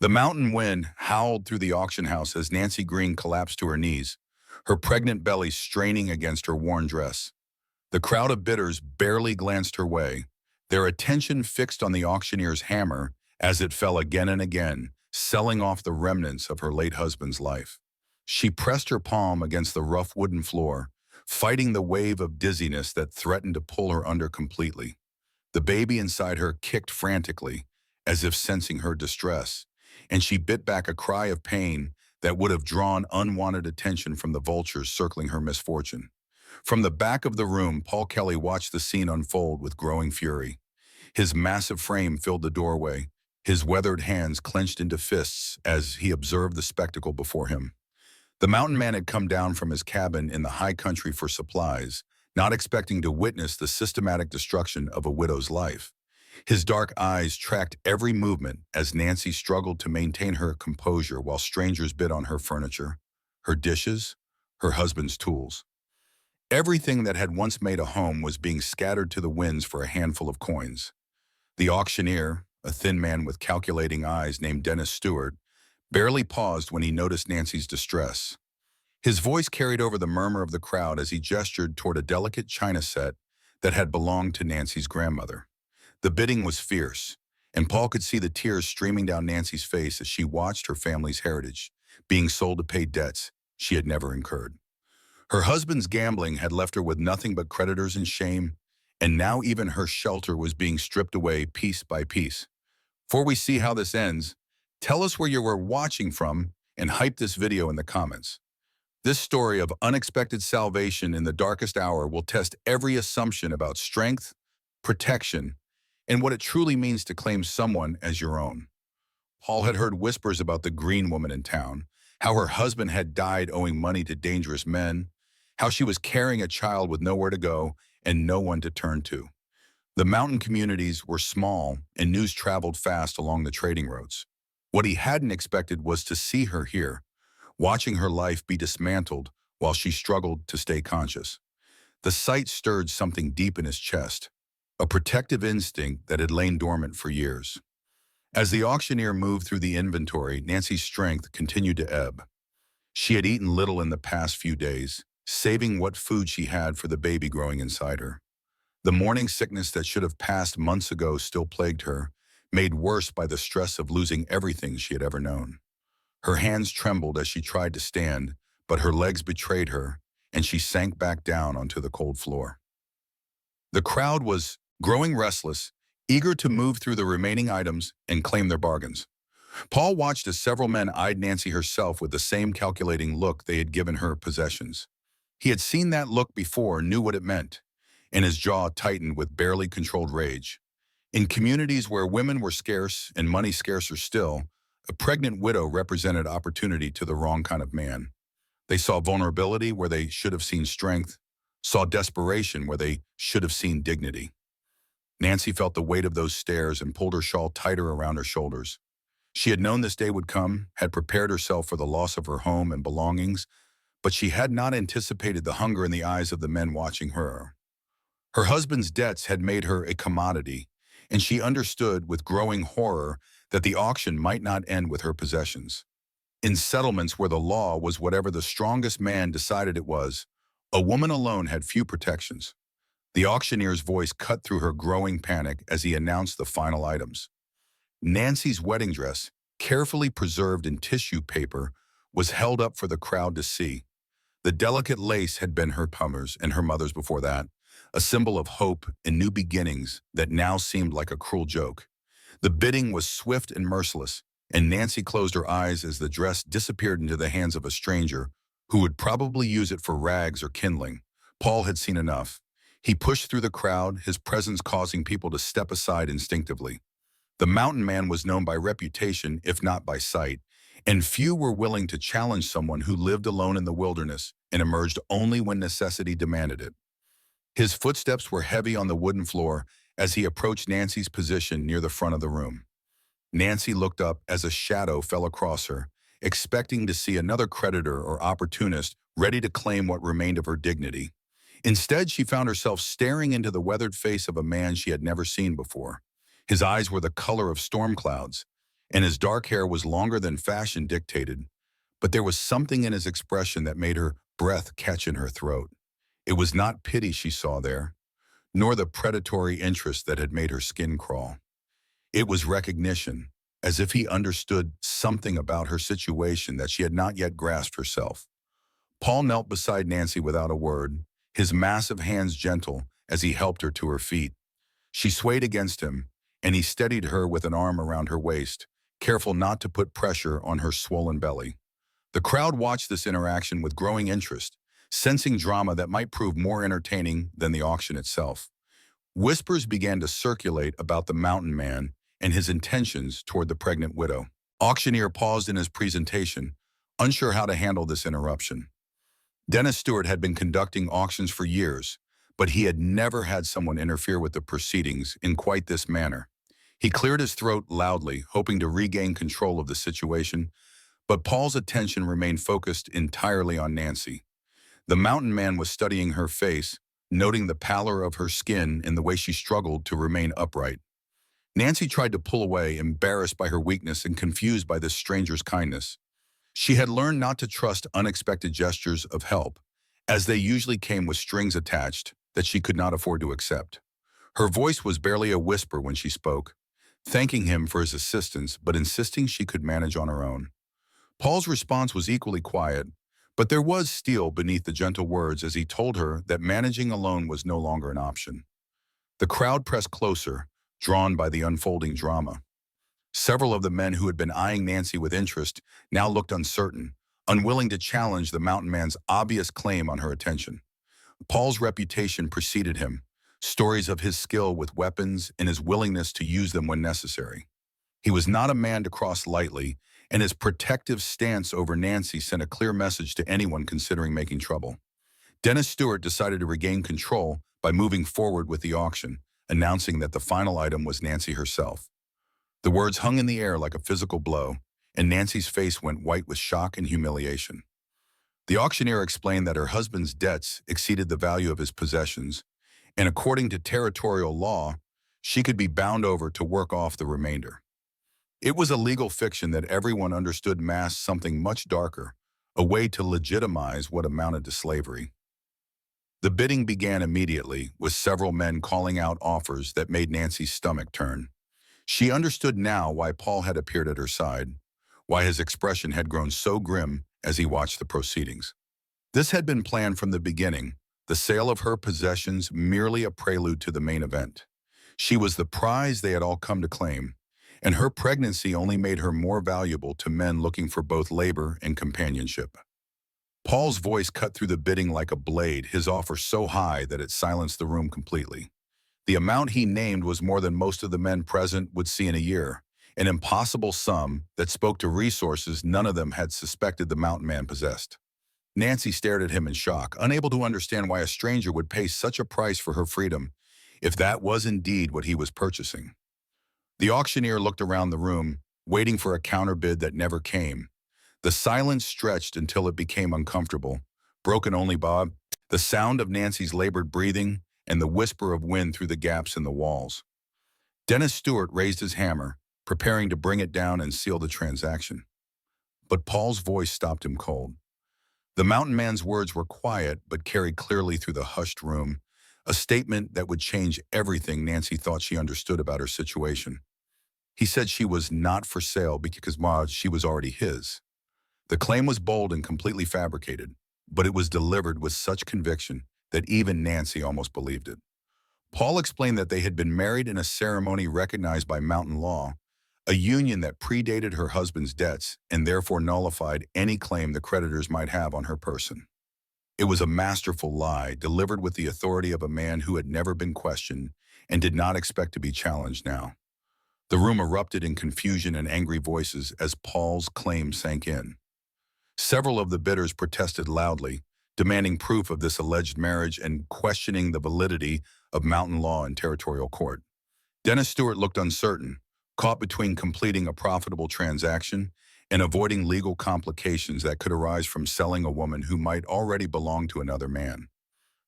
The mountain wind howled through the auction house as Nancy Green collapsed to her knees, her pregnant belly straining against her worn dress. The crowd of bidders barely glanced her way, their attention fixed on the auctioneer's hammer as it fell again and again, selling off the remnants of her late husband's life. She pressed her palm against the rough wooden floor, fighting the wave of dizziness that threatened to pull her under completely. The baby inside her kicked frantically, as if sensing her distress, and she bit back a cry of pain that would have drawn unwanted attention from the vultures circling her misfortune. From the back of the room, Paul Kelly watched the scene unfold with growing fury. His massive frame filled the doorway, his weathered hands clenched into fists as he observed the spectacle before him. The mountain man had come down from his cabin in the high country for supplies, not expecting to witness the systematic destruction of a widow's life. His dark eyes tracked every movement as Nancy struggled to maintain her composure while strangers bid on her furniture, her dishes, her husband's tools. Everything that had once made a home was being scattered to the winds for a handful of coins. The auctioneer, a thin man with calculating eyes named Dennis Stewart, barely paused when he noticed Nancy's distress. His voice carried over the murmur of the crowd as he gestured toward a delicate china set that had belonged to Nancy's grandmother. The bidding was fierce, and Paul could see the tears streaming down Nancy's face as she watched her family's heritage being sold to pay debts she had never incurred. Her husband's gambling had left her with nothing but creditors and shame, and now even her shelter was being stripped away piece by piece. Before we see how this ends, tell us where you were watching from and hype this video in the comments. This story of unexpected salvation in the darkest hour will test every assumption about strength, protection, and what it truly means to claim someone as your own. Paul had heard whispers about the green woman in town, how her husband had died owing money to dangerous men, how she was carrying a child with nowhere to go and no one to turn to. The mountain communities were small and news traveled fast along the trading roads. What he hadn't expected was to see her here, watching her life be dismantled while she struggled to stay conscious. The sight stirred something deep in his chest, a protective instinct that had lain dormant for years. As the auctioneer moved through the inventory, Nancy's strength continued to ebb. She had eaten little in the past few days, saving what food she had for the baby growing inside her. The morning sickness that should have passed months ago still plagued her, made worse by the stress of losing everything she had ever known. Her hands trembled as she tried to stand, but her legs betrayed her, and she sank back down onto the cold floor. The crowd was growing restless, eager to move through the remaining items and claim their bargains. Paul watched as several men eyed Nancy herself with the same calculating look they had given her possessions. He had seen that look before, knew what it meant, and his jaw tightened with barely controlled rage. In communities where women were scarce and money scarcer still, a pregnant widow represented opportunity to the wrong kind of man. They saw vulnerability where they should have seen strength, saw desperation where they should have seen dignity. Nancy felt the weight of those stares and pulled her shawl tighter around her shoulders. She had known this day would come, had prepared herself for the loss of her home and belongings, but she had not anticipated the hunger in the eyes of the men watching her. Her husband's debts had made her a commodity, and she understood with growing horror that the auction might not end with her possessions. In settlements where the law was whatever the strongest man decided it was, a woman alone had few protections. The auctioneer's voice cut through her growing panic as he announced the final items. Nancy's wedding dress, carefully preserved in tissue paper, was held up for the crowd to see. The delicate lace had been her mother's and her mother's before that, a symbol of hope and new beginnings that now seemed like a cruel joke. The bidding was swift and merciless, and Nancy closed her eyes as the dress disappeared into the hands of a stranger who would probably use it for rags or kindling. Paul had seen enough. He pushed through the crowd, his presence causing people to step aside instinctively. The mountain man was known by reputation, if not by sight, and few were willing to challenge someone who lived alone in the wilderness and emerged only when necessity demanded it. His footsteps were heavy on the wooden floor as he approached Nancy's position near the front of the room. Nancy looked up as a shadow fell across her, expecting to see another creditor or opportunist ready to claim what remained of her dignity. Instead, she found herself staring into the weathered face of a man she had never seen before. His eyes were the color of storm clouds, and his dark hair was longer than fashion dictated, but there was something in his expression that made her breath catch in her throat. It was not pity she saw there, nor the predatory interest that had made her skin crawl. It was recognition, as if he understood something about her situation that she had not yet grasped herself. Paul knelt beside Nancy without a word, his massive hands gentle as he helped her to her feet. She swayed against him, and he steadied her with an arm around her waist, careful not to put pressure on her swollen belly. The crowd watched this interaction with growing interest, sensing drama that might prove more entertaining than the auction itself. Whispers began to circulate about the mountain man and his intentions toward the pregnant widow. Auctioneer paused in his presentation, unsure how to handle this interruption. Dennis Stewart had been conducting auctions for years, but he had never had someone interfere with the proceedings in quite this manner. He cleared his throat loudly, hoping to regain control of the situation, but Paul's attention remained focused entirely on Nancy. The mountain man was studying her face, noting the pallor of her skin and the way she struggled to remain upright. Nancy tried to pull away, embarrassed by her weakness and confused by this stranger's kindness. She had learned not to trust unexpected gestures of help, as they usually came with strings attached that she could not afford to accept. Her voice was barely a whisper when she spoke, thanking him for his assistance but insisting she could manage on her own. Paul's response was equally quiet, but there was steel beneath the gentle words as he told her that managing alone was no longer an option. The crowd pressed closer, drawn by the unfolding drama. Several of the men who had been eyeing Nancy with interest now looked uncertain, unwilling to challenge the mountain man's obvious claim on her attention. Paul's reputation preceded him, stories of his skill with weapons and his willingness to use them when necessary. He was not a man to cross lightly, and his protective stance over Nancy sent a clear message to anyone considering making trouble. Dennis Stewart decided to regain control by moving forward with the auction, announcing that the final item was Nancy herself. The words hung in the air like a physical blow, and Nancy's face went white with shock and humiliation. The auctioneer explained that her husband's debts exceeded the value of his possessions, and according to territorial law, she could be bound over to work off the remainder. It was a legal fiction that everyone understood masked something much darker, a way to legitimize what amounted to slavery. The bidding began immediately, with several men calling out offers that made Nancy's stomach turn. She understood now why Paul had appeared at her side, why his expression had grown so grim as he watched the proceedings. This had been planned from the beginning, the sale of her possessions merely a prelude to the main event. She was the prize they had all come to claim, and her pregnancy only made her more valuable to men looking for both labor and companionship. Paul's voice cut through the bidding like a blade, his offer so high that it silenced the room completely. The amount he named was more than most of the men present would see in a year, an impossible sum that spoke to resources none of them had suspected the mountain man possessed. Nancy stared at him in shock, unable to understand why a stranger would pay such a price for her freedom, if that was indeed what he was purchasing. The auctioneer looked around the room, waiting for a counterbid that never came. The silence stretched until it became uncomfortable, broken only by the sound of Nancy's labored breathing and the whisper of wind through the gaps in the walls. Dennis Stewart raised his hammer, preparing to bring it down and seal the transaction. But Paul's voice stopped him cold. The mountain man's words were quiet but carried clearly through the hushed room, a statement that would change everything Nancy thought she understood about her situation. He said she was not for sale because she was already his. The claim was bold and completely fabricated, but it was delivered with such conviction that even Nancy almost believed it. Paul explained that they had been married in a ceremony recognized by mountain law, a union that predated her husband's debts and therefore nullified any claim the creditors might have on her person. It was a masterful lie delivered with the authority of a man who had never been questioned and did not expect to be challenged now. The room erupted in confusion and angry voices as Paul's claim sank in. Several of the bidders protested loudly, demanding proof of this alleged marriage and questioning the validity of mountain law and territorial court. Dennis Stewart looked uncertain, caught between completing a profitable transaction and avoiding legal complications that could arise from selling a woman who might already belong to another man.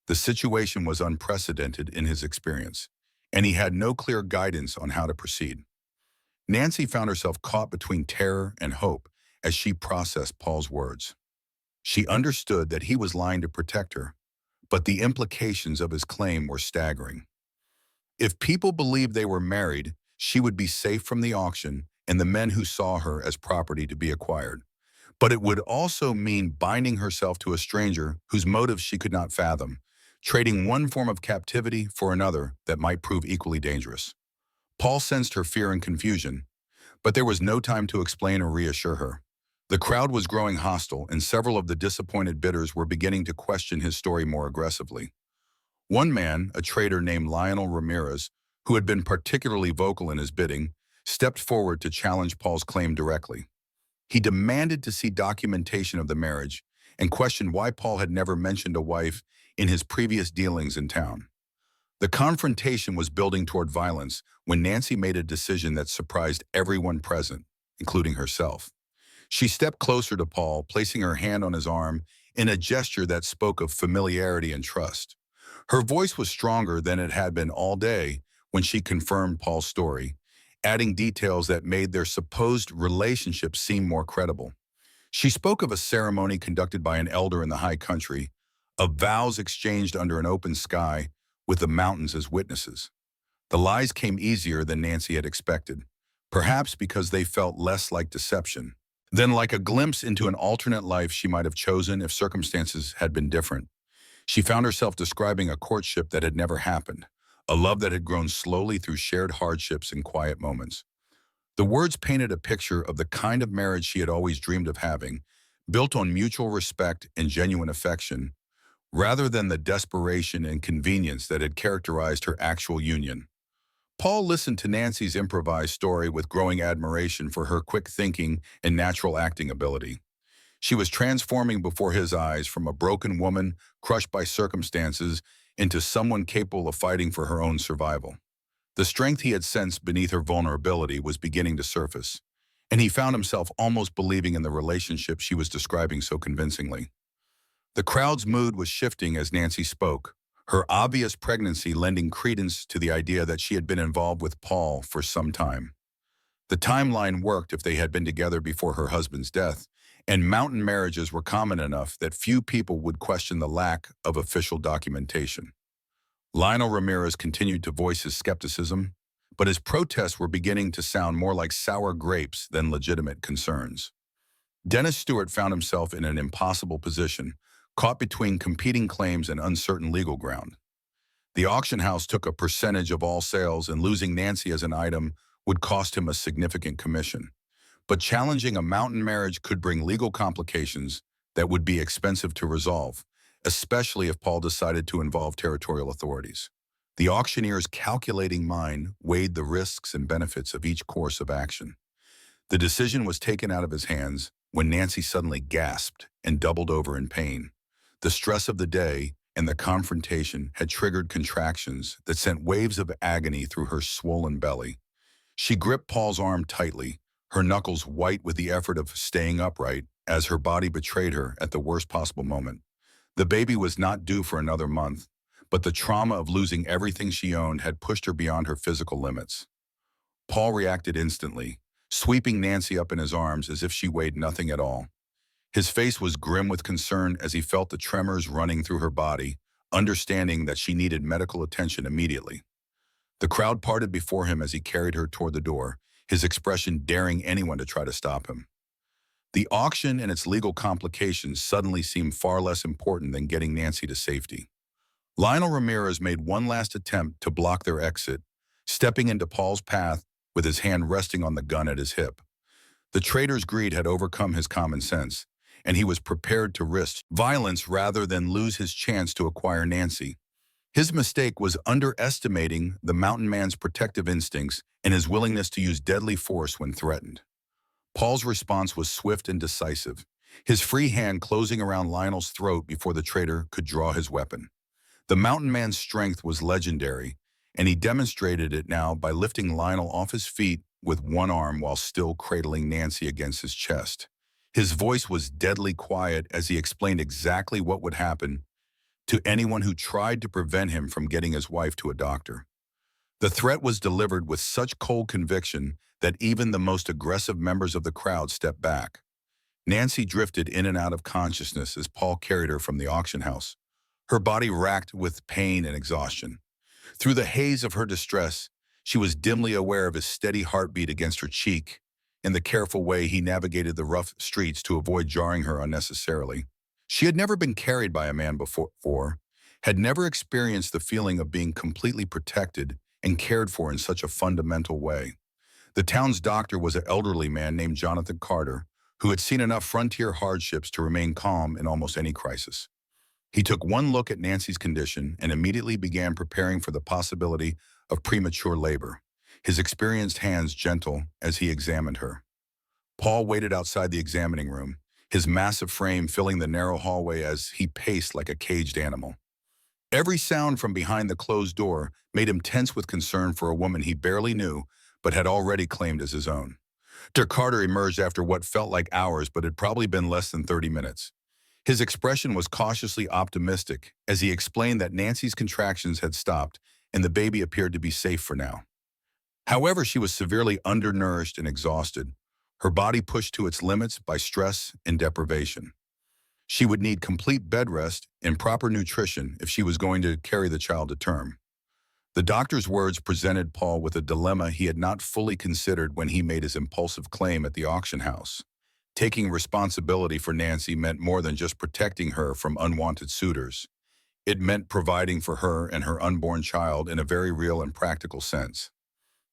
The situation was unprecedented in his experience, and he had no clear guidance on how to proceed. Nancy found herself caught between terror and hope as she processed Paul's words. She understood that he was lying to protect her, but the implications of his claim were staggering. If people believed they were married, she would be safe from the auction and the men who saw her as property to be acquired. But it would also mean binding herself to a stranger whose motives she could not fathom, trading one form of captivity for another that might prove equally dangerous. Paul sensed her fear and confusion, but there was no time to explain or reassure her. The crowd was growing hostile, and several of the disappointed bidders were beginning to question his story more aggressively. One man, a trader named Lionel Ramirez, who had been particularly vocal in his bidding, stepped forward to challenge Paul's claim directly. He demanded to see documentation of the marriage and questioned why Paul had never mentioned a wife in his previous dealings in town. The confrontation was building toward violence when Nancy made a decision that surprised everyone present, including herself. She stepped closer to Paul, placing her hand on his arm in a gesture that spoke of familiarity and trust. Her voice was stronger than it had been all day when she confirmed Paul's story, adding details that made their supposed relationship seem more credible. She spoke of a ceremony conducted by an elder in the high country, of vows exchanged under an open sky with the mountains as witnesses. The lies came easier than Nancy had expected, perhaps because they felt less like deception than like a glimpse into an alternate life she might have chosen if circumstances had been different. She found herself describing a courtship that had never happened, a love that had grown slowly through shared hardships and quiet moments. The words painted a picture of the kind of marriage she had always dreamed of having, built on mutual respect and genuine affection, rather than the desperation and convenience that had characterized her actual union. Paul listened to Nancy's improvised story with growing admiration for her quick thinking and natural acting ability. She was transforming before his eyes from a broken woman crushed by circumstances into someone capable of fighting for her own survival. The strength he had sensed beneath her vulnerability was beginning to surface, and he found himself almost believing in the relationship she was describing so convincingly. The crowd's mood was shifting as Nancy spoke, her obvious pregnancy lending credence to the idea that she had been involved with Paul for some time. The timeline worked if they had been together before her husband's death, and mountain marriages were common enough that few people would question the lack of official documentation. Lionel Ramirez continued to voice his skepticism, but his protests were beginning to sound more like sour grapes than legitimate concerns. Dennis Stewart found himself in an impossible position, caught between competing claims and uncertain legal ground. The auction house took a percentage of all sales, and losing Nancy as an item would cost him a significant commission. But challenging a mountain marriage could bring legal complications that would be expensive to resolve, especially if Paul decided to involve territorial authorities. The auctioneer's calculating mind weighed the risks and benefits of each course of action. The decision was taken out of his hands when Nancy suddenly gasped and doubled over in pain. The stress of the day and the confrontation had triggered contractions that sent waves of agony through her swollen belly. She gripped Paul's arm tightly, her knuckles white with the effort of staying upright as her body betrayed her at the worst possible moment. The baby was not due for another month, but the trauma of losing everything she owned had pushed her beyond her physical limits. Paul reacted instantly, sweeping Nancy up in his arms as if she weighed nothing at all. His face was grim with concern as he felt the tremors running through her body, understanding that she needed medical attention immediately. The crowd parted before him as he carried her toward the door, his expression daring anyone to try to stop him. The auction and its legal complications suddenly seemed far less important than getting Nancy to safety. Lionel Ramirez made one last attempt to block their exit, stepping into Paul's path with his hand resting on the gun at his hip. The trader's greed had overcome his common sense, and he was prepared to risk violence rather than lose his chance to acquire Nancy. His mistake was underestimating the mountain man's protective instincts and his willingness to use deadly force when threatened. Paul's response was swift and decisive, his free hand closing around Lionel's throat before the trader could draw his weapon. The mountain man's strength was legendary, and he demonstrated it now by lifting Lionel off his feet with one arm while still cradling Nancy against his chest. His voice was deadly quiet as he explained exactly what would happen to anyone who tried to prevent him from getting his wife to a doctor. The threat was delivered with such cold conviction that even the most aggressive members of the crowd stepped back. Nancy drifted in and out of consciousness as Paul carried her from the auction house, her body racked with pain and exhaustion. Through the haze of her distress, she was dimly aware of his steady heartbeat against her cheek and the careful way he navigated the rough streets to avoid jarring her unnecessarily. She had never been carried by a man before, had never experienced the feeling of being completely protected and cared for in such a fundamental way. The town's doctor was an elderly man named Jonathan Carter, who had seen enough frontier hardships to remain calm in almost any crisis. He took one look at Nancy's condition and immediately began preparing for the possibility of premature labor, his experienced hands gentle as he examined her. Paul waited outside the examining room, his massive frame filling the narrow hallway as he paced like a caged animal. Every sound from behind the closed door made him tense with concern for a woman he barely knew but had already claimed as his own. Dr. Carter emerged after what felt like hours but had probably been less than 30 minutes. His expression was cautiously optimistic as he explained that Nancy's contractions had stopped and the baby appeared to be safe for now. However, she was severely undernourished and exhausted, her body pushed to its limits by stress and deprivation. She would need complete bed rest and proper nutrition if she was going to carry the child to term. The doctor's words presented Paul with a dilemma he had not fully considered when he made his impulsive claim at the auction house. Taking responsibility for Nancy meant more than just protecting her from unwanted suitors. It meant providing for her and her unborn child in a very real and practical sense.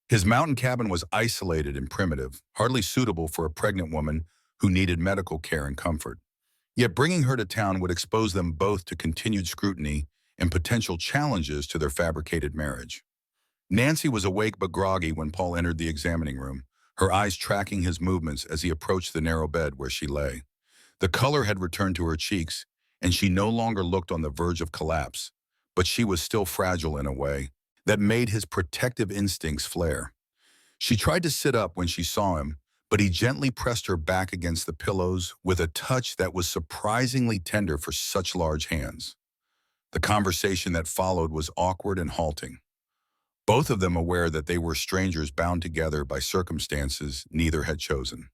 His mountain cabin was isolated and primitive, hardly suitable for a pregnant woman who needed medical care and comfort. Yet bringing her to town would expose them both to continued scrutiny and potential challenges to their fabricated marriage. Nancy was awake but groggy when Paul entered the examining room, her eyes tracking his movements as he approached the narrow bed where she lay. The color had returned to her cheeks, and she no longer looked on the verge of collapse, but she was still fragile in a way that made his protective instincts flare. She tried to sit up when she saw him, but he gently pressed her back against the pillows with a touch that was surprisingly tender for such large hands. The conversation that followed was awkward and halting, both of them aware that they were strangers bound together by circumstances neither had chosen.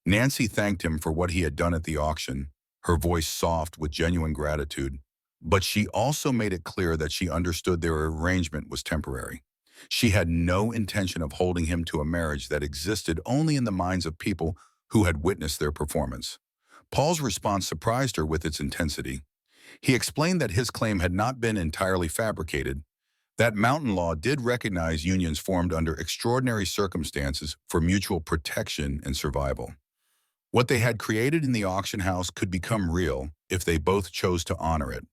Nancy thanked him for what he had done at the auction, her voice soft with genuine gratitude, but she also made it clear that she understood their arrangement was temporary. She had no intention of holding him to a marriage that existed only in the minds of people who had witnessed their performance. Paul's response surprised her with its intensity. He explained that his claim had not been entirely fabricated, that mountain law did recognize unions formed under extraordinary circumstances for mutual protection and survival. What they had created in the auction house could become real if they both chose to honor it,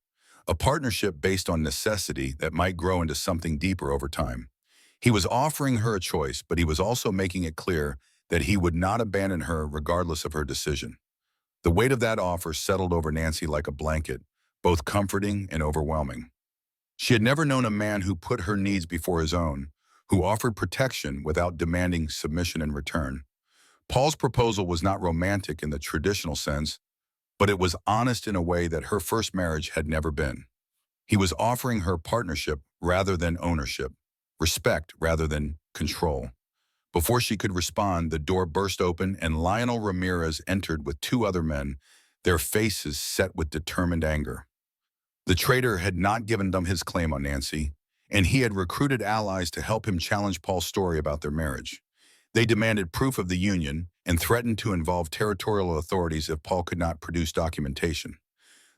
a partnership based on necessity that might grow into something deeper over time. He was offering her a choice, but he was also making it clear that he would not abandon her regardless of her decision. The weight of that offer settled over Nancy like a blanket, both comforting and overwhelming. She had never known a man who put her needs before his own, who offered protection without demanding submission in return. Paul's proposal was not romantic in the traditional sense, but it was honest in a way that her first marriage had never been. He was offering her partnership rather than ownership, respect rather than control. Before she could respond, the door burst open and Lionel Ramirez entered with two other men, their faces set with determined anger. The traitor had not given them his claim on Nancy, and he had recruited allies to help him challenge Paul's story about their marriage. They demanded proof of the union and threatened to involve territorial authorities if Paul could not produce documentation.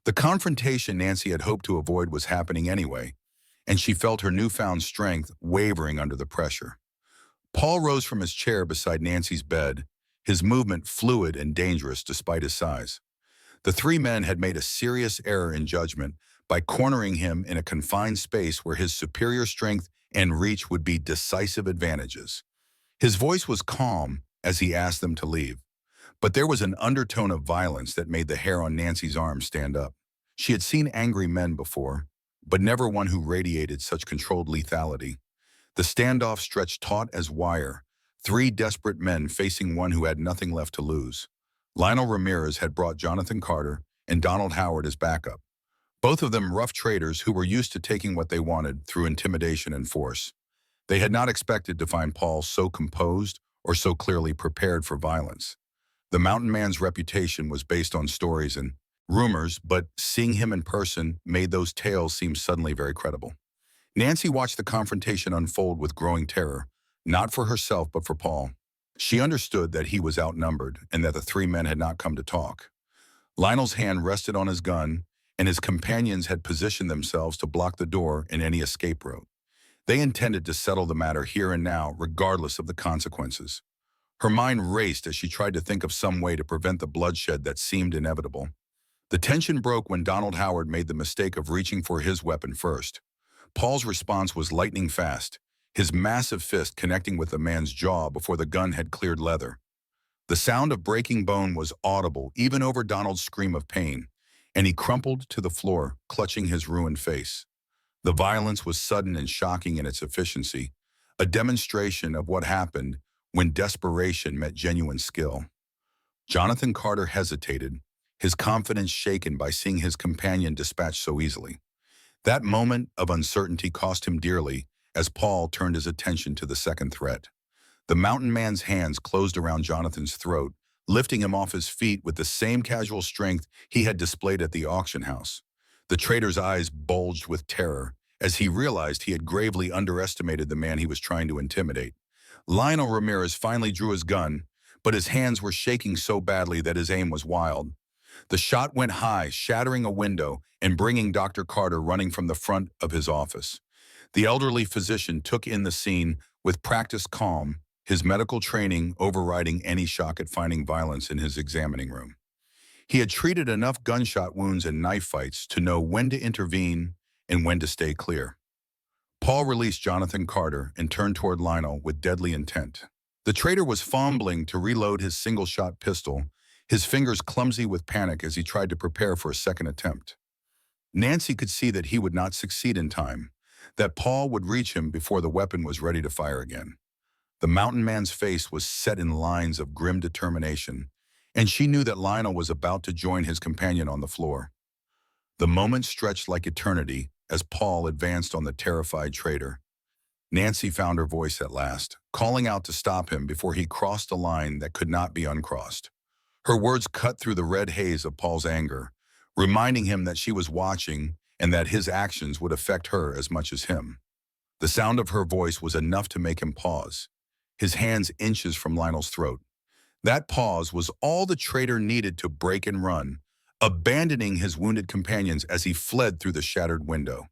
The confrontation Nancy had hoped to avoid was happening anyway, and she felt her newfound strength wavering under the pressure. Paul rose from his chair beside Nancy's bed, his movement fluid and dangerous despite his size. The three men had made a serious error in judgment by cornering him in a confined space where his superior strength and reach would be decisive advantages. His voice was calm as he asked them to leave, but there was an undertone of violence that made the hair on Nancy's arm stand up. She had seen angry men before, but never one who radiated such controlled lethality. The standoff stretched taut as wire, three desperate men facing one who had nothing left to lose. Lionel Ramirez had brought Jonathan Carter and Donald Howard as backup, both of them rough traders who were used to taking what they wanted through intimidation and force. They had not expected to find Paul so composed or so clearly prepared for violence. The mountain man's reputation was based on stories and rumors, but seeing him in person made those tales seem suddenly very credible. Nancy watched the confrontation unfold with growing terror, not for herself but for Paul. She understood that he was outnumbered and that the three men had not come to talk. Lionel's hand rested on his gun, and his companions had positioned themselves to block the door and any escape route. They intended to settle the matter here and now, regardless of the consequences. Her mind raced as she tried to think of some way to prevent the bloodshed that seemed inevitable. The tension broke when Donald Howard made the mistake of reaching for his weapon first. Paul's response was lightning fast, his massive fist connecting with the man's jaw before the gun had cleared leather. The sound of breaking bone was audible even over Donald's scream of pain, and he crumpled to the floor, clutching his ruined face. The violence was sudden and shocking in its efficiency, a demonstration of what happened when desperation met genuine skill. Jonathan Carter hesitated, his confidence shaken by seeing his companion dispatched so easily. That moment of uncertainty cost him dearly as Paul turned his attention to the second threat. The mountain man's hands closed around Jonathan's throat, lifting him off his feet with the same casual strength he had displayed at the auction house. The trader's eyes bulged with terror as he realized he had gravely underestimated the man he was trying to intimidate. Lionel Ramirez finally drew his gun, but his hands were shaking so badly that his aim was wild. The shot went high, shattering a window and bringing Dr. Carter running from the front of his office. The elderly physician took in the scene with practiced calm, his medical training overriding any shock at finding violence in his examining room. He had treated enough gunshot wounds and knife fights to know when to intervene and when to stay clear. Paul released Jonathan Carter and turned toward Lionel with deadly intent. The traitor was fumbling to reload his single-shot pistol, his fingers clumsy with panic as he tried to prepare for a second attempt. Nancy could see that he would not succeed in time, that Paul would reach him before the weapon was ready to fire again. The mountain man's face was set in lines of grim determination, and she knew that Lionel was about to join his companion on the floor. The moment stretched like eternity as Paul advanced on the terrified traitor. Nancy found her voice at last, calling out to stop him before he crossed a line that could not be uncrossed. Her words cut through the red haze of Paul's anger, reminding him that she was watching and that his actions would affect her as much as him. The sound of her voice was enough to make him pause, his hands inches from Lionel's throat. That pause was all the traitor needed to break and run, abandoning his wounded companions as he fled through the shattered window.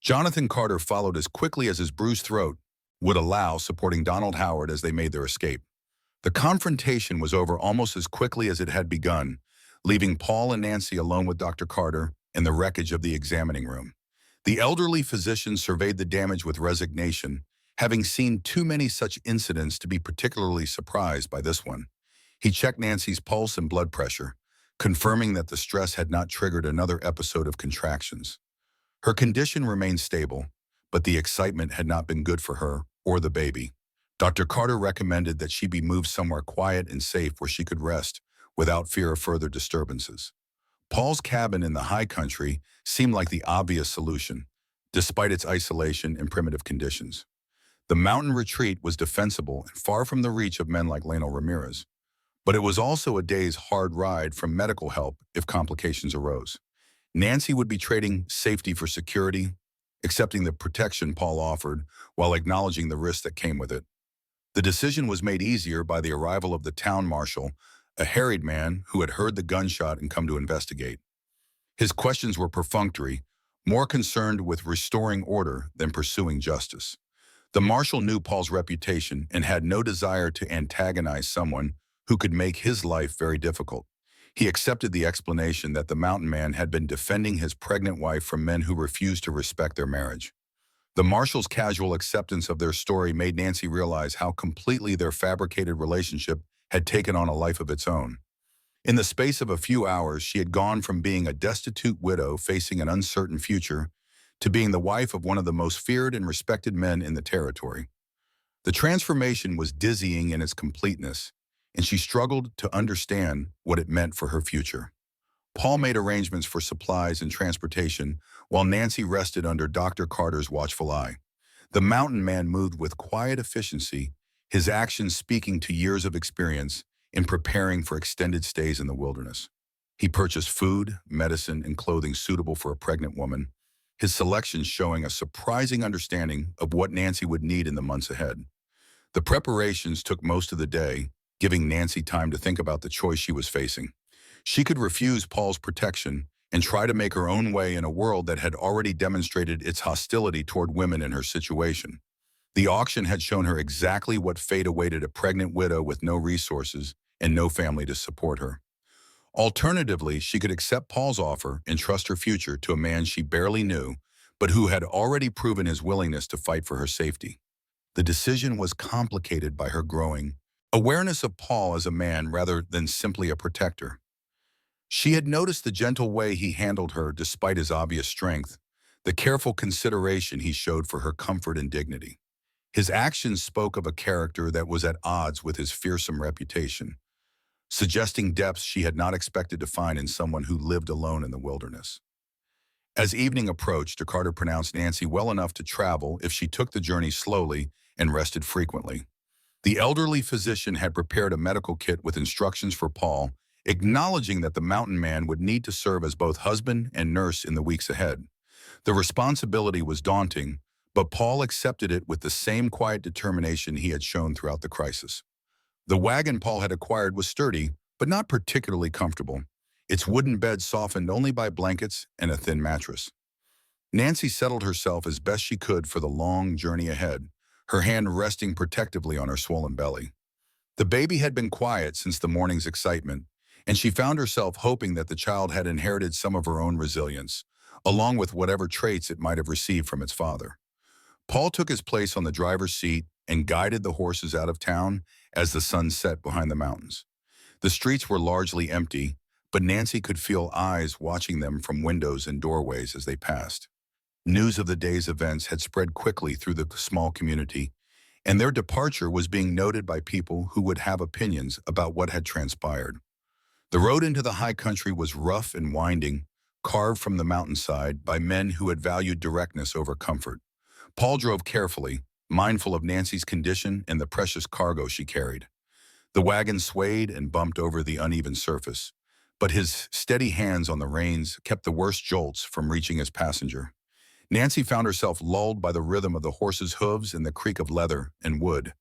Jonathan Carter followed as quickly as his bruised throat would allow, supporting Donald Howard as they made their escape. The confrontation was over almost as quickly as it had begun, leaving Paul and Nancy alone with Dr. Carter in the wreckage of the examining room. The elderly physician surveyed the damage with resignation, having seen too many such incidents to be particularly surprised by this one. He checked Nancy's pulse and blood pressure, confirming that the stress had not triggered another episode of contractions. Her condition remained stable, but the excitement had not been good for her or the baby. Dr. Carter recommended that she be moved somewhere quiet and safe where she could rest without fear of further disturbances. Paul's cabin in the high country seemed like the obvious solution, despite its isolation and primitive conditions. The mountain retreat was defensible and far from the reach of men like Lionel Ramirez, but it was also a day's hard ride from medical help if complications arose. Nancy would be trading safety for security, accepting the protection Paul offered while acknowledging the risk that came with it. The decision was made easier by the arrival of the town marshal, a harried man who had heard the gunshot and come to investigate. His questions were perfunctory, more concerned with restoring order than pursuing justice. The marshal knew Paul's reputation and had no desire to antagonize someone who could make his life very difficult. He accepted the explanation that the mountain man had been defending his pregnant wife from men who refused to respect their marriage. The marshal's casual acceptance of their story made Nancy realize how completely their fabricated relationship had taken on a life of its own. In the space of a few hours, she had gone from being a destitute widow facing an uncertain future to being the wife of one of the most feared and respected men in the territory. The transformation was dizzying in its completeness, and she struggled to understand what it meant for her future. Paul made arrangements for supplies and transportation while Nancy rested under Dr. Carter's watchful eye. The mountain man moved with quiet efficiency, his actions speaking to years of experience in preparing for extended stays in the wilderness. He purchased food, medicine, and clothing suitable for a pregnant woman, his selections showing a surprising understanding of what Nancy would need in the months ahead. The preparations took most of the day, giving Nancy time to think about the choice she was facing. She could refuse Paul's protection and try to make her own way in a world that had already demonstrated its hostility toward women in her situation. The auction had shown her exactly what fate awaited a pregnant widow with no resources and no family to support her. Alternatively, she could accept Paul's offer and trust her future to a man she barely knew, but who had already proven his willingness to fight for her safety. The decision was complicated by her growing awareness of Paul as a man rather than simply a protector. She had noticed the gentle way he handled her despite his obvious strength, the careful consideration he showed for her comfort and dignity. His actions spoke of a character that was at odds with his fearsome reputation, suggesting depths she had not expected to find in someone who lived alone in the wilderness. As evening approached, Carter pronounced Nancy well enough to travel if she took the journey slowly and rested frequently. The elderly physician had prepared a medical kit with instructions for Paul, acknowledging that the mountain man would need to serve as both husband and nurse in the weeks ahead. The responsibility was daunting, but Paul accepted it with the same quiet determination he had shown throughout the crisis. The wagon Paul had acquired was sturdy, but not particularly comfortable, its wooden bed softened only by blankets and a thin mattress. Nancy settled herself as best she could for the long journey ahead, her hand resting protectively on her swollen belly. The baby had been quiet since the morning's excitement, and she found herself hoping that the child had inherited some of her own resilience, along with whatever traits it might have received from its father. Paul took his place on the driver's seat and guided the horses out of town as the sun set behind the mountains. The streets were largely empty, but Nancy could feel eyes watching them from windows and doorways as they passed. News of the day's events had spread quickly through the small community, and their departure was being noted by people who would have opinions about what had transpired. The road into the high country was rough and winding, carved from the mountainside by men who had valued directness over comfort. Paul drove carefully, mindful of Nancy's condition and the precious cargo she carried. The wagon swayed and bumped over the uneven surface, but his steady hands on the reins kept the worst jolts from reaching his passenger. Nancy found herself lulled by the rhythm of the horse's hooves and the creak of leather and wood.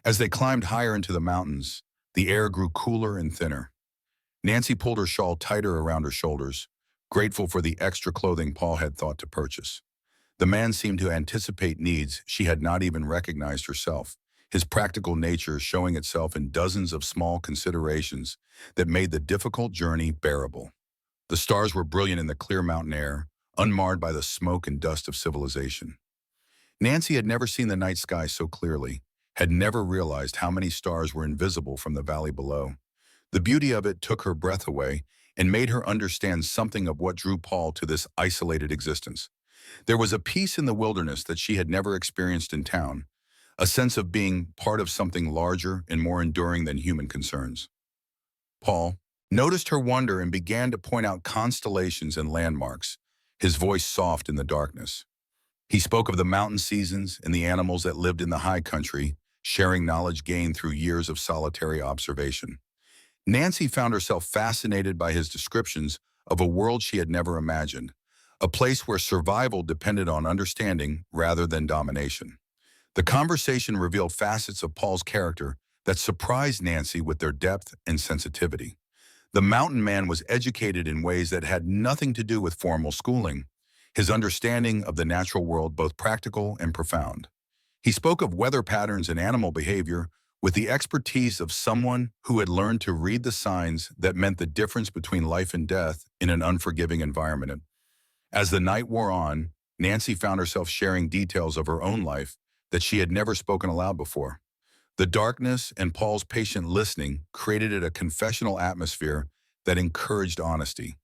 As they climbed higher into the mountains, the air grew cooler and thinner. Nancy pulled her shawl tighter around her shoulders, grateful for the extra clothing Paul had thought to purchase. The man seemed to anticipate needs she had not even recognized herself, his practical nature showing itself in dozens of small considerations that made the difficult journey bearable. The stars were brilliant in the clear mountain air, unmarred by the smoke and dust of civilization. Nancy had never seen the night sky so clearly, had never realized how many stars were invisible from the valley below. The beauty of it took her breath away and made her understand something of what drew Paul to this isolated existence. There was a peace in the wilderness that she had never experienced in town, a sense of being part of something larger and more enduring than human concerns. Paul noticed her wonder and began to point out constellations and landmarks, his voice soft in the darkness. He spoke of the mountain seasons and the animals that lived in the high country, sharing knowledge gained through years of solitary observation. Nancy found herself fascinated by his descriptions of a world she had never imagined, a place where survival depended on understanding rather than domination. The conversation revealed facets of Paul's character that surprised Nancy with their depth and sensitivity. The mountain man was educated in ways that had nothing to do with formal schooling, his understanding of the natural world both practical and profound. He spoke of weather patterns and animal behavior with the expertise of someone who had learned to read the signs that meant the difference between life and death in an unforgiving environment. As the night wore on, Nancy found herself sharing details of her own life that she had never spoken aloud before. The darkness and Paul's patient listening created a confessional atmosphere that encouraged honesty,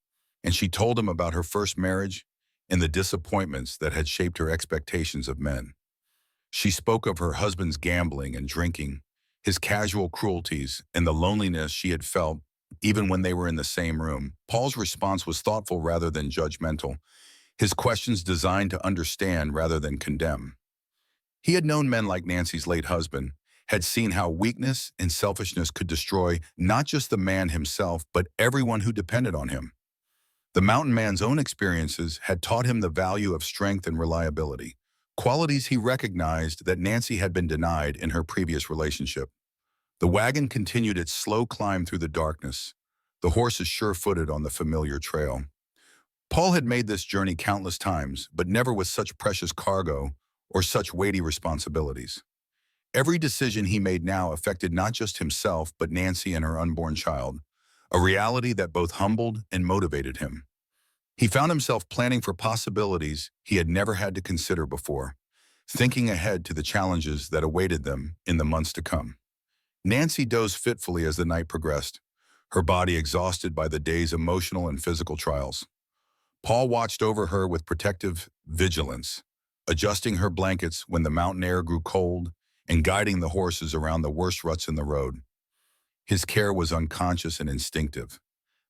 and she told him about her first marriage and the disappointments that had shaped her expectations of men. She spoke of her husband's gambling and drinking, his casual cruelties, and the loneliness she had felt even when they were in the same room. Paul's response was thoughtful rather than judgmental, his questions designed to understand rather than condemn. He had known men like Nancy's late husband, had seen how weakness and selfishness could destroy not just the man himself, but everyone who depended on him. The mountain man's own experiences had taught him the value of strength and reliability, qualities he recognized that Nancy had been denied in her previous relationship. The wagon continued its slow climb through the darkness, the horses sure-footed on the familiar trail. Paul had made this journey countless times, but never with such precious cargo or such weighty responsibilities. Every decision he made now affected not just himself, but Nancy and her unborn child, a reality that both humbled and motivated him. He found himself planning for possibilities he had never had to consider before, thinking ahead to the challenges that awaited them in the months to come. Nancy dozed fitfully as the night progressed, her body exhausted by the day's emotional and physical trials. Paul watched over her with protective vigilance, adjusting her blankets when the mountain air grew cold and guiding the horses around the worst ruts in the road. His care was unconscious and instinctive,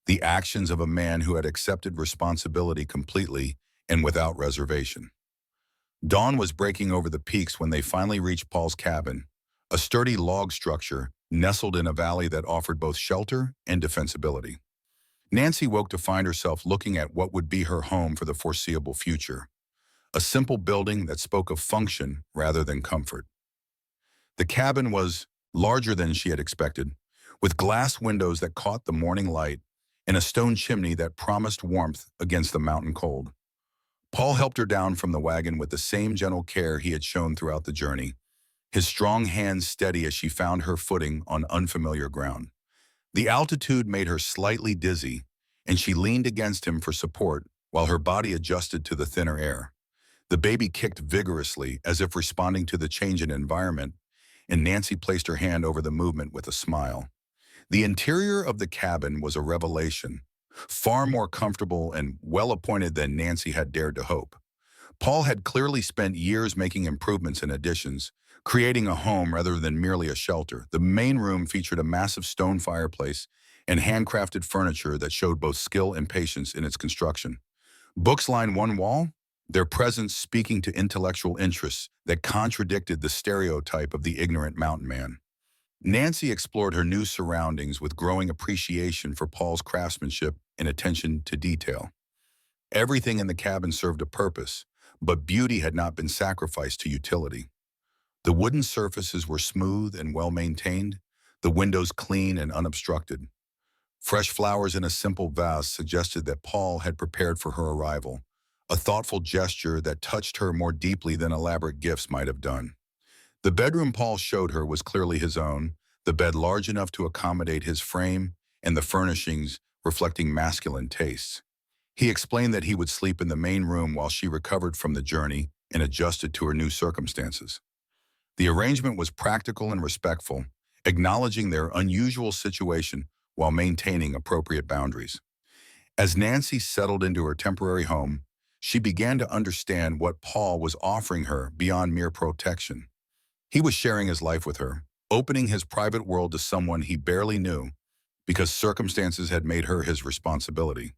the actions of a man who had accepted responsibility completely and without reservation. Dawn was breaking over the peaks when they finally reached Paul's cabin, a sturdy log structure nestled in a valley that offered both shelter and defensibility. Nancy woke to find herself looking at what would be her home for the foreseeable future, a simple building that spoke of function rather than comfort. The cabin was larger than she had expected, with glass windows that caught the morning light and a stone chimney that promised warmth against the mountain cold. Paul helped her down from the wagon with the same gentle care he had shown throughout the journey, his strong hands steady as she found her footing on unfamiliar ground. The altitude made her slightly dizzy, and she leaned against him for support while her body adjusted to the thinner air. The baby kicked vigorously as if responding to the change in environment, and Nancy placed her hand over the movement with a smile. The interior of the cabin was a revelation, far more comfortable and well-appointed than Nancy had dared to hope. Paul had clearly spent years making improvements and additions, creating a home rather than merely a shelter. The main room featured a massive stone fireplace and handcrafted furniture that showed both skill and patience in its construction. Books lined one wall, their presence speaking to intellectual interests that contradicted the stereotype of the ignorant mountain man. Nancy explored her new surroundings with growing appreciation for Paul's craftsmanship and attention to detail. Everything in the cabin served a purpose, but beauty had not been sacrificed to utility. The wooden surfaces were smooth and well-maintained, the windows clean and unobstructed. Fresh flowers in a simple vase suggested that Paul had prepared for her arrival, a thoughtful gesture that touched her more deeply than elaborate gifts might have done. The bedroom Paul showed her was clearly his own, the bed large enough to accommodate his frame and the furnishings reflecting masculine tastes. He explained that he would sleep in the main room while she recovered from the journey and adjusted to her new circumstances. The arrangement was practical and respectful, acknowledging their unusual situation while maintaining appropriate boundaries. As Nancy settled into her temporary home, she began to understand what Paul was offering her beyond mere protection. He was sharing his life with her, opening his private world to someone he barely knew because circumstances had made her his responsibility.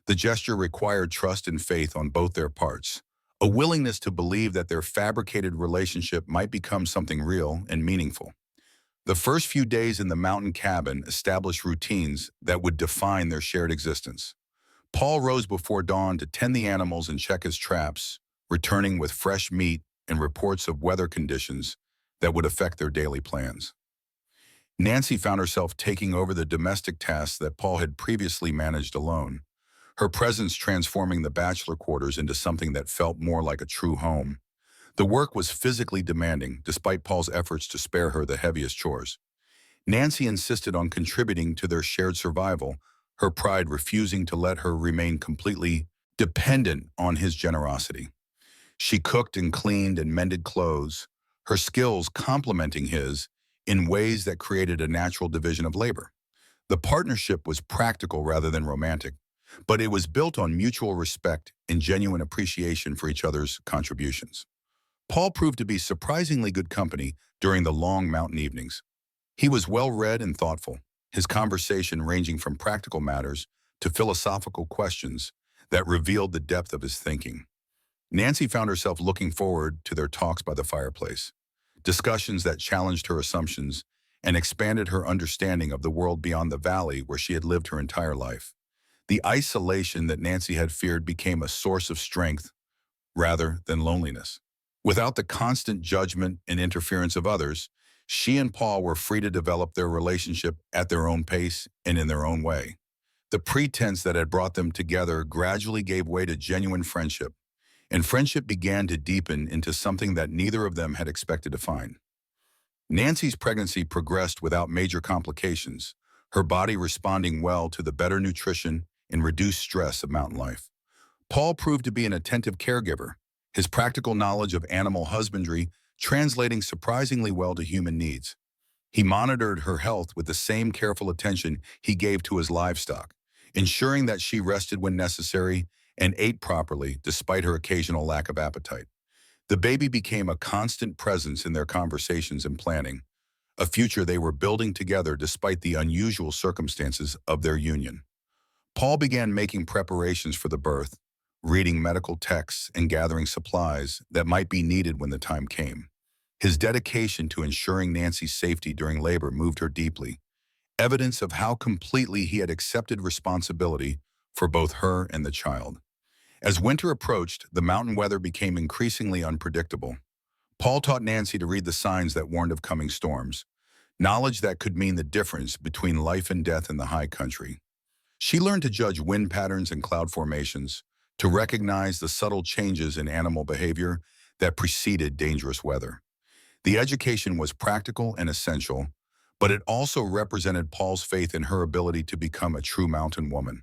The gesture required trust and faith on both their parts, a willingness to believe that their fabricated relationship might become something real and meaningful. The first few days in the mountain cabin established routines that would define their shared existence. Paul rose before dawn to tend the animals and check his traps, returning with fresh meat and reports of weather conditions that would affect their daily plans. Nancy found herself taking over the domestic tasks that Paul had previously managed alone, her presence transforming the bachelor quarters into something that felt more like a true home. The work was physically demanding, despite Paul's efforts to spare her the heaviest chores. Nancy insisted on contributing to their shared survival, her pride refusing to let her remain completely dependent on his generosity. She cooked and cleaned and mended clothes, her skills complementing his in ways that created a natural division of labor. The partnership was practical rather than romantic, but it was built on mutual respect and genuine appreciation for each other's contributions. Paul proved to be surprisingly good company during the long mountain evenings. He was well-read and thoughtful, his conversation ranging from practical matters to philosophical questions that revealed the depth of his thinking. Nancy found herself looking forward to their talks by the fireplace. discussions that challenged her assumptions and expanded her understanding of the world beyond the valley where she had lived her entire life. The isolation that Nancy had feared became a source of strength rather than loneliness. Without the constant judgment and interference of others, she and Paul were free to develop their relationship at their own pace and in their own way. The pretense that had brought them together gradually gave way to genuine friendship, and friendship began to deepen into something that neither of them had expected to find. Nancy's pregnancy progressed without major complications, her body responding well to the better nutrition and reduced stress of mountain life. Paul proved to be an attentive caregiver, his practical knowledge of animal husbandry translating surprisingly well to human needs. He monitored her health with the same careful attention he gave to his livestock, ensuring that she rested when necessary and ate properly despite her occasional lack of appetite. The baby became a constant presence in their conversations and planning, a future they were building together despite the unusual circumstances of their union. Paul began making preparations for the birth, reading medical texts and gathering supplies that might be needed when the time came. His dedication to ensuring Nancy's safety during labor moved her deeply, evidence of how completely he had accepted responsibility for both her and the child. As winter approached, the mountain weather became increasingly unpredictable. Paul taught Nancy to read the signs that warned of coming storms, knowledge that could mean the difference between life and death in the high country. She learned to judge wind patterns and cloud formations, to recognize the subtle changes in animal behavior that preceded dangerous weather. The education was practical and essential, but it also represented Paul's faith in her ability to become a true mountain woman.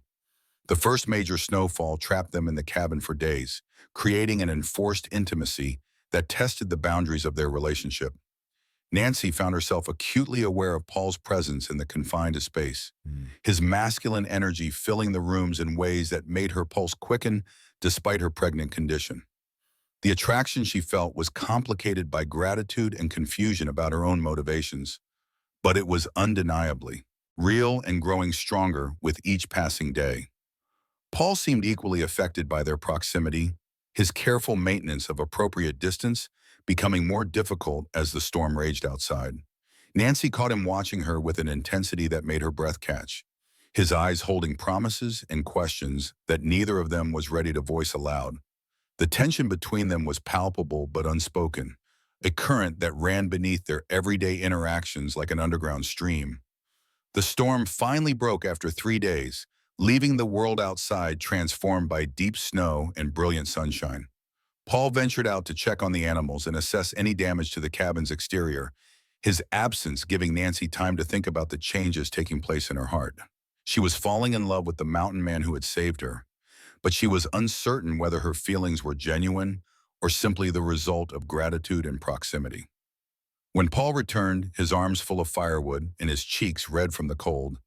The first major snowfall trapped them in the cabin for days, creating an enforced intimacy that tested the boundaries of their relationship. Nancy found herself acutely aware of Paul's presence in the confined space, his masculine energy filling the rooms in ways that made her pulse quicken despite her pregnant condition. The attraction she felt was complicated by gratitude and confusion about her own motivations, but it was undeniably real and growing stronger with each passing day. Paul seemed equally affected by their proximity, his careful maintenance of appropriate distance becoming more difficult as the storm raged outside. Nancy caught him watching her with an intensity that made her breath catch, his eyes holding promises and questions that neither of them was ready to voice aloud. The tension between them was palpable but unspoken, a current that ran beneath their everyday interactions like an underground stream. The storm finally broke after 3 days, leaving the world outside transformed by deep snow and brilliant sunshine. Paul ventured out to check on the animals and assess any damage to the cabin's exterior, his absence giving Nancy time to think about the changes taking place in her heart. She was falling in love with the mountain man who had saved her, but she was uncertain whether her feelings were genuine or simply the result of gratitude and proximity. When Paul returned, his arms full of firewood and his cheeks red from the cold,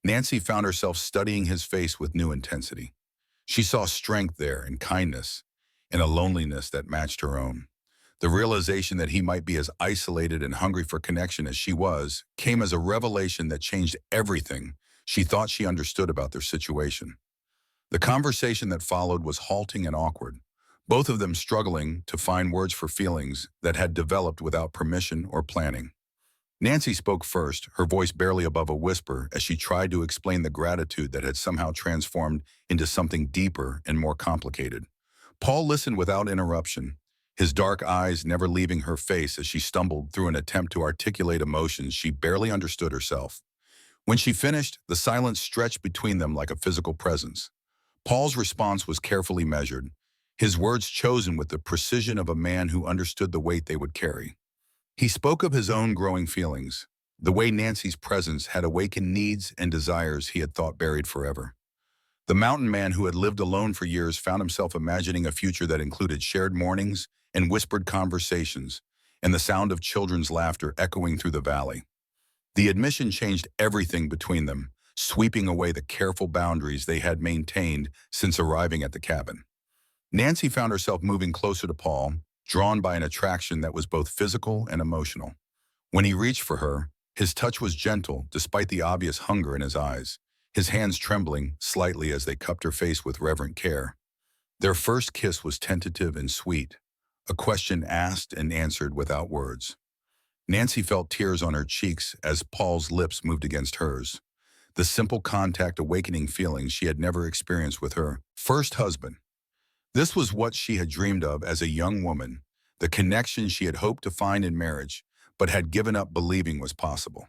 Nancy found herself studying his face with new intensity. She saw strength there and kindness, and a loneliness that matched her own. The realization that he might be as isolated and hungry for connection as she was came as a revelation that changed everything she thought she understood about their situation. The conversation that followed was halting and awkward, both of them struggling to find words for feelings that had developed without permission or planning. Nancy spoke first, her voice barely above a whisper as she tried to explain the gratitude that had somehow transformed into something deeper and more complicated. Paul listened without interruption, his dark eyes never leaving her face as she stumbled through an attempt to articulate emotions she barely understood herself. When she finished, the silence stretched between them like a physical presence. Paul's response was carefully measured, his words chosen with the precision of a man who understood the weight they would carry. He spoke of his own growing feelings, the way Nancy's presence had awakened needs and desires he had thought buried forever. The mountain man who had lived alone for years found himself imagining a future that included shared mornings and whispered conversations, and the sound of children's laughter echoing through the valley. The admission changed everything between them, sweeping away the careful boundaries they had maintained since arriving at the cabin. Nancy found herself moving closer to Paul, drawn by an attraction that was both physical and emotional. When he reached for her, his touch was gentle despite the obvious hunger in his eyes, his hands trembling slightly as they cupped her face with reverent care. Their first kiss was tentative and sweet, a question asked and answered without words. Nancy felt tears on her cheeks as Paul's lips moved against hers, the simple contact awakening feelings she had never experienced with her first husband. This was what she had dreamed of as a young woman, the connection she had hoped to find in marriage, but had given up believing was possible.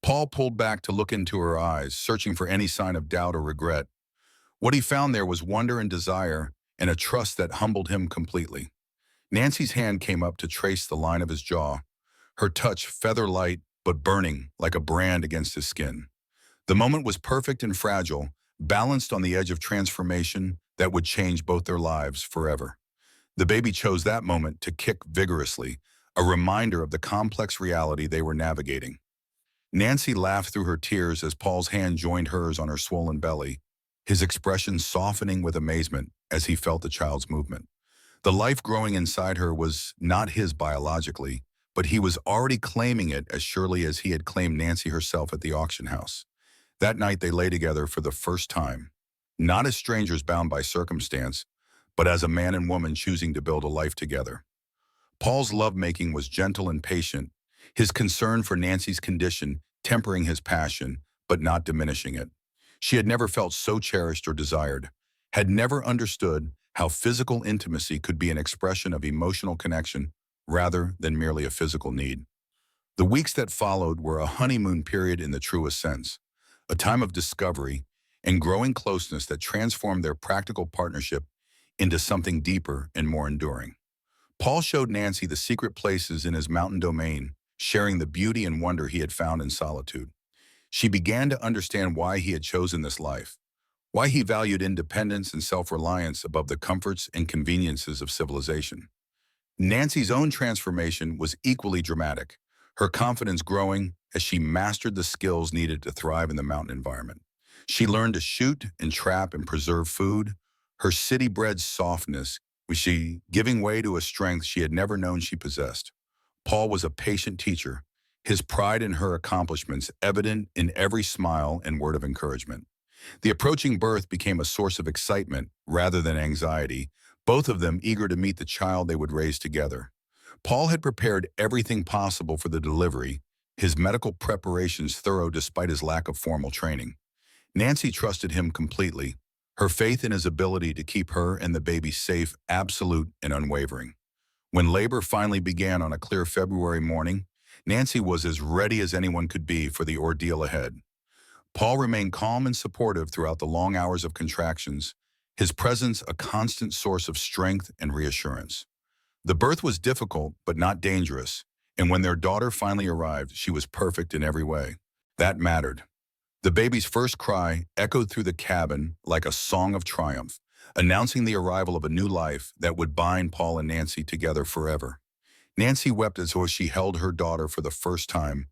Paul pulled back to look into her eyes, searching for any sign of doubt or regret. What he found there was wonder and desire, and a trust that humbled him completely. Nancy's hand came up to trace the line of his jaw, her touch feather-light but burning like a brand against his skin. The moment was perfect and fragile, balanced on the edge of transformation that would change both their lives forever. The baby chose that moment to kick vigorously, a reminder of the complex reality they were navigating. Nancy laughed through her tears as Paul's hand joined hers on her swollen belly, his expression softening with amazement as he felt the child's movement. The life growing inside her was not his biologically, but he was already claiming it as surely as he had claimed Nancy herself at the auction house. That night they lay together for the first time, not as strangers bound by circumstance, but as a man and woman choosing to build a life together. Paul's lovemaking was gentle and patient, his concern for Nancy's condition tempering his passion, but not diminishing it. She had never felt so cherished or desired, had never understood how physical intimacy could be an expression of emotional connection rather than merely a physical need. The weeks that followed were a honeymoon period in the truest sense, a time of discovery and growing closeness that transformed their practical partnership into something deeper and more enduring. Paul showed Nancy the secret places in his mountain domain, sharing the beauty and wonder he had found in solitude. She began to understand why he had chosen this life, why he valued independence and self-reliance above the comforts and conveniences of civilization. Nancy's own transformation was equally dramatic, her confidence growing as she mastered the skills needed to thrive in the mountain environment. She learned to shoot and trap and preserve food, her city-bred softness was she giving way to a strength she had never known she possessed. Paul was a patient teacher, his pride in her accomplishments evident in every smile and word of encouragement. The approaching birth became a source of excitement rather than anxiety, both of them eager to meet the child they would raise together. Paul had prepared everything possible for the delivery, his medical preparations thorough despite his lack of formal training. Nancy trusted him completely, her faith in his ability to keep her and the baby safe absolute and unwavering. When labor finally began on a clear February morning, Nancy was as ready as anyone could be for the ordeal ahead. Paul remained calm and supportive throughout the long hours of contractions, his presence a constant source of strength and reassurance. The birth was difficult but not dangerous, and when their daughter finally arrived, she was perfect in every way. That mattered. The baby's first cry echoed through the cabin like a song of triumph, announcing the arrival of a new life that would bind Paul and Nancy together forever. Nancy wept as though she held her daughter for the first time,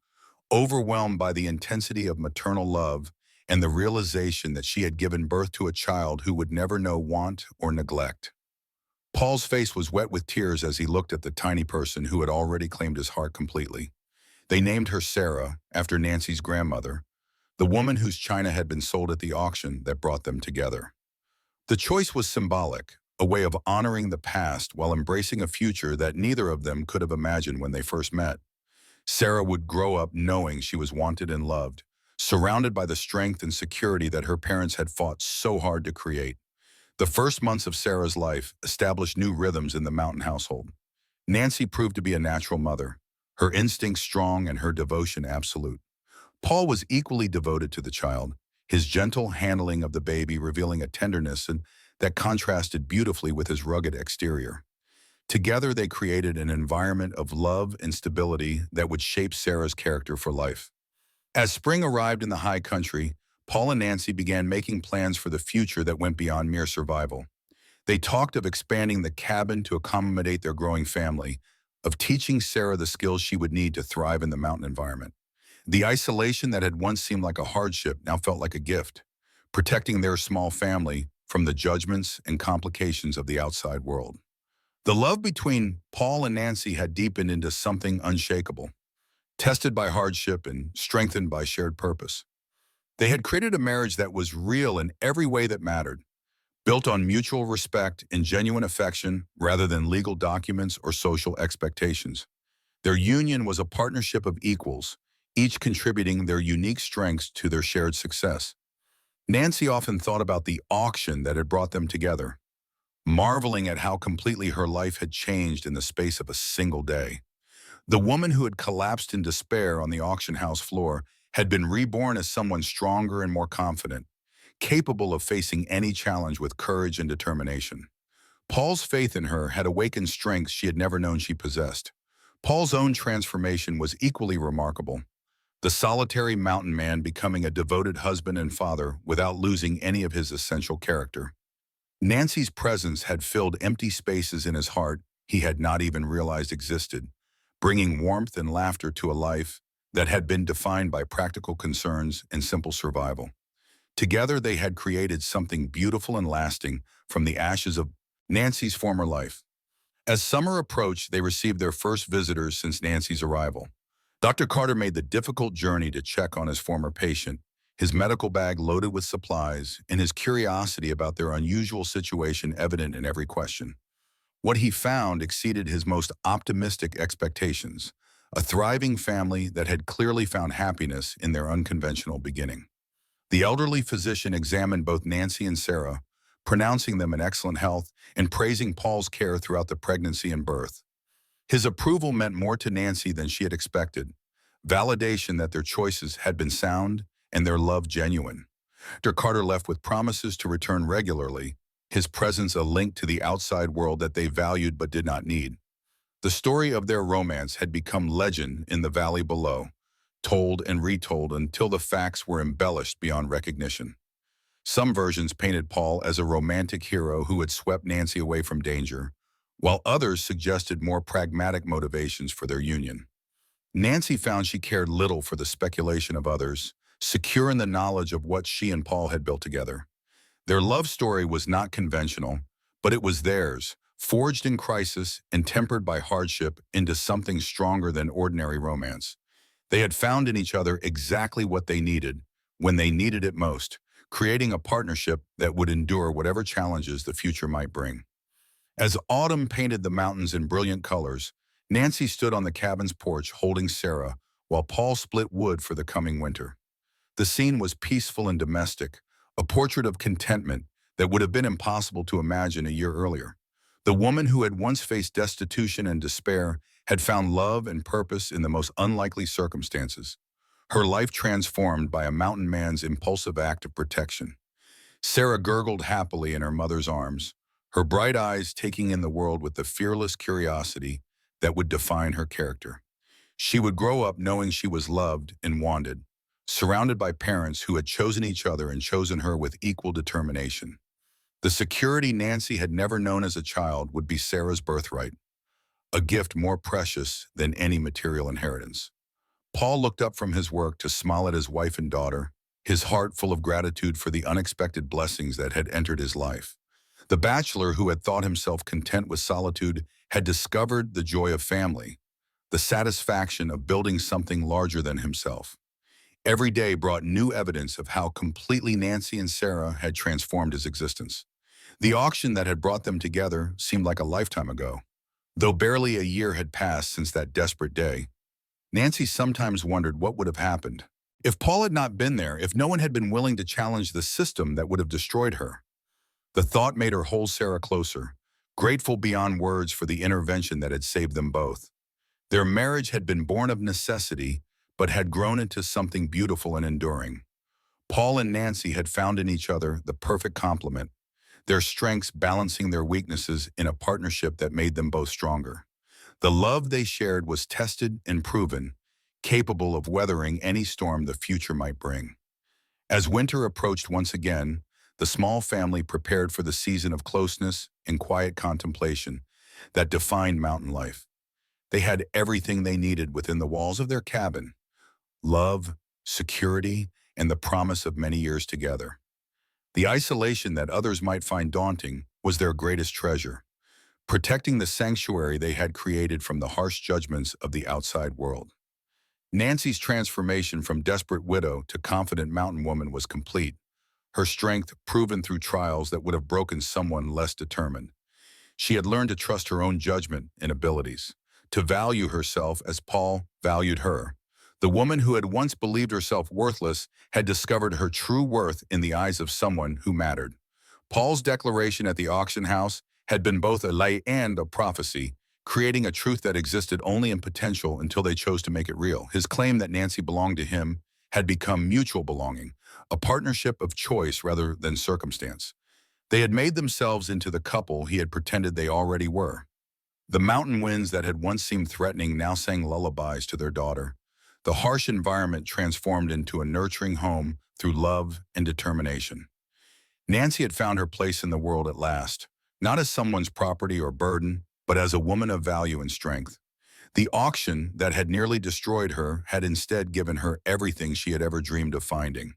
overwhelmed by the intensity of maternal love and the realization that she had given birth to a child who would never know want or neglect. Paul's face was wet with tears as he looked at the tiny person who had already claimed his heart completely. They named her Sarah, after Nancy's grandmother, the woman whose china had been sold at the auction that brought them together. The choice was symbolic, a way of honoring the past while embracing a future that neither of them could have imagined when they first met. Sarah would grow up knowing she was wanted and loved, surrounded by the strength and security that her parents had fought so hard to create. The first months of Sarah's life established new rhythms in the Mountain household. Nancy proved to be a natural mother, her instincts strong and her devotion absolute. Paul was equally devoted to the child, his gentle handling of the baby revealing a tenderness that contrasted beautifully with his rugged exterior. Together they created an environment of love and stability that would shape Sarah's character for life. As spring arrived in the high country, Paul and Nancy began making plans for the future that went beyond mere survival. They talked of expanding the cabin to accommodate their growing family, of teaching Sarah the skills she would need to thrive in the mountain environment. The isolation that had once seemed like a hardship now felt like a gift, protecting their small family from the judgments and complications of the outside world. The love between Paul and Nancy had deepened into something unshakable, tested by hardship and strengthened by shared purpose. They had created a marriage that was real in every way that mattered, built on mutual respect and genuine affection rather than legal documents or social expectations. Their union was a partnership of equals, each contributing their unique strengths to their shared success. Nancy often thought about the auction that had brought them together, marveling at how completely her life had changed in the space of a single day. The woman who had collapsed in despair on the auction house floor had been reborn as someone stronger and more confident, capable of facing any challenge with courage and determination. Paul's faith in her had awakened strengths she had never known she possessed. Paul's own transformation was equally remarkable, the solitary mountain man becoming a devoted husband and father without losing any of his essential character. Nancy's presence had filled empty spaces in his heart he had not even realized existed, bringing warmth and laughter to a life that had been defined by practical concerns and simple survival. Together they had created something beautiful and lasting from the ashes of Nancy's former life. As summer approached, they received their first visitors since Nancy's arrival. Dr. Carter made the difficult journey to check on his former patient, his medical bag loaded with supplies, and his curiosity about their unusual situation evident in every question. What he found exceeded his most optimistic expectations, a thriving family that had clearly found happiness in their unconventional beginning. The elderly physician examined both Nancy and Sarah, pronouncing them in excellent health and praising Paul's care throughout the pregnancy and birth. His approval meant more to Nancy than she had expected, validation that their choices had been sound and their love genuine. Dr. Carter left with promises to return regularly, his presence a link to the outside world that they valued but did not need. The story of their romance had become legend in the valley below, told and retold until the facts were embellished beyond recognition. Some versions painted Paul as a romantic hero who had swept Nancy away from danger, while others suggested more pragmatic motivations for their union. Nancy found she cared little for the speculation of others, secure in the knowledge of what she and Paul had built together. Their love story was not conventional, but it was theirs, forged in crisis and tempered by hardship into something stronger than ordinary romance. They had found in each other exactly what they needed, when they needed it most, creating a partnership that would endure whatever challenges the future might bring. As autumn painted the mountains in brilliant colors, Nancy stood on the cabin's porch holding Sarah while Paul split wood for the coming winter. The scene was peaceful and domestic, a portrait of contentment that would have been impossible to imagine a year earlier. The woman who had once faced destitution and despair had found love and purpose in the most unlikely circumstances, her life transformed by a mountain man's impulsive act of protection. Sarah gurgled happily in her mother's arms, her bright eyes taking in the world with the fearless curiosity that would define her character. She would grow up knowing she was loved and wanted, surrounded by parents who had chosen each other and chosen her with equal determination. The security Nancy had never known as a child would be Sarah's birthright, a gift more precious than any material inheritance. Paul looked up from his work to smile at his wife and daughter, his heart full of gratitude for the unexpected blessings that had entered his life. The bachelor who had thought himself content with solitude had discovered the joy of family, the satisfaction of building something larger than himself. Every day brought new evidence of how completely Nancy and Sarah had transformed his existence. The auction that had brought them together seemed like a lifetime ago. Though barely a year had passed since that desperate day, Nancy sometimes wondered what would have happened if Paul had not been there, if no one had been willing to challenge the system that would have destroyed her. The thought made her hold Sarah closer, grateful beyond words for the intervention that had saved them both. Their marriage had been born of necessity, but had grown into something beautiful and enduring. Paul and Nancy had found in each other the perfect complement, their strengths balancing their weaknesses in a partnership that made them both stronger. The love they shared was tested and proven, capable of weathering any storm the future might bring. As winter approached once again, the small family prepared for the season of closeness and quiet contemplation that defined mountain life. They had everything they needed within the walls of their cabin: love, security, and the promise of many years together. The isolation that others might find daunting was their greatest treasure, protecting the sanctuary they had created from the harsh judgments of the outside world. Nancy's transformation from desperate widow to confident mountain woman was complete, her strength proven through trials that would have broken someone less determined. She had learned to trust her own judgment and abilities, to value herself as Paul valued her. The woman who had once believed herself worthless had discovered her true worth in the eyes of someone who mattered. Paul's declaration at the auction house had been both a lie and a prophecy, creating a truth that existed only in potential until they chose to make it real. His claim that Nancy belonged to him had become mutual belonging, a partnership of choice rather than circumstance. They had made themselves into the couple he had pretended they already were. The mountain winds that had once seemed threatening now sang lullabies to their daughter. The harsh environment transformed into a nurturing home through love and determination. Nancy had found her place in the world at last, not as someone's property or burden, but as a woman of value and strength. The auction that had nearly destroyed her had instead given her everything she had ever dreamed of finding.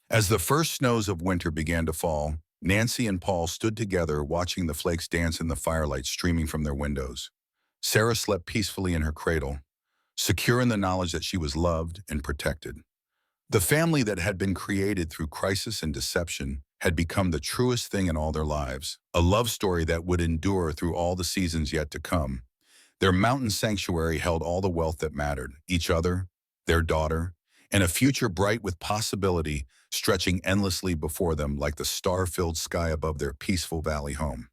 As the first snows of winter began to fall, Nancy and Paul stood together watching the flakes dance in the firelight streaming from their windows. Sarah slept peacefully in her cradle, secure in the knowledge that she was loved and protected. The family that had been created through crisis and deception had become the truest thing in all their lives, a love story that would endure through all the seasons yet to come. Their mountain sanctuary held all the wealth that mattered, each other, their daughter, and a future bright with possibility stretching endlessly before them like the star-filled sky above their peaceful valley home.